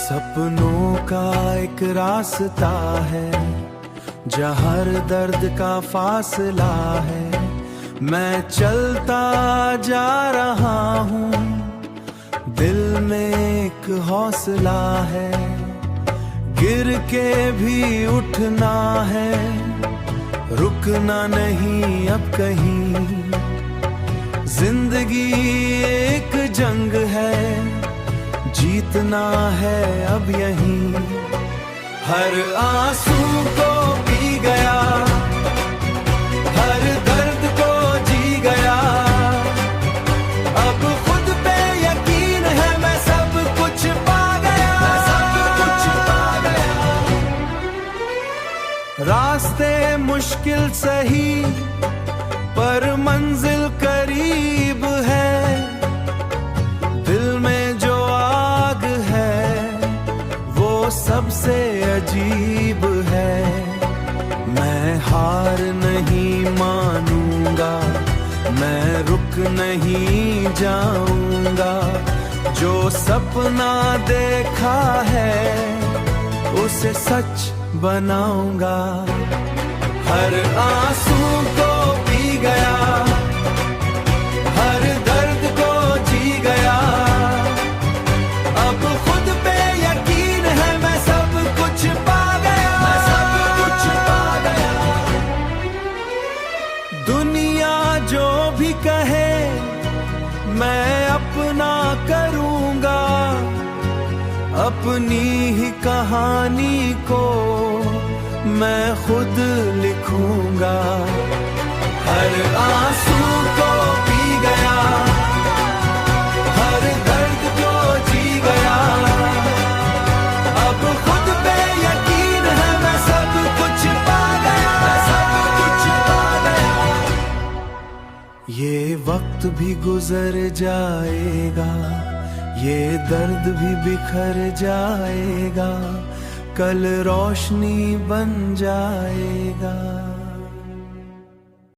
सपनों का एक रास्ता है जहाँ हर दर्द का फासला है। मैं चलता जा रहा हूँ, दिल में एक हौसला है। गिर के भी उठना है, रुकना नहीं अब कहीं। जिंदगी एक जंग है, जीतना है अब यहीं। हर आंसू को पी गया, हर दर्द को जी गया। अब खुद पे यकीन है, मैं सब कुछ पा गया, मैं सब कुछ पा गया। रास्ते मुश्किल सही पर मंजिल करीब है। दिल में जो आग है वो सबसे अजीब है। मैं हार नहीं मानूंगा, मैं रुक नहीं जाऊंगा। जो सपना देखा है उसे सच बनाऊंगा। हर आंसू को पी गया, हर दर्द को जी गया। अब खुद पे यकीन है, मैं सब कुछ पा गया, मैं सब कुछ पा गया। दुनिया जो भी कहे मैं अपना करूंगा, अपनी ही कहानी को मैं खुद लिखूंगा। हर आंसू को पी गया, हर दर्द को जी गया। अब खुद पे यकीन है, मैं सब कुछ पा गया, मैं सब कुछ पा गया। ये वक्त भी गुजर जाएगा, ये दर्द भी बिखर जाएगा। कल रोशनी बन जाएगा।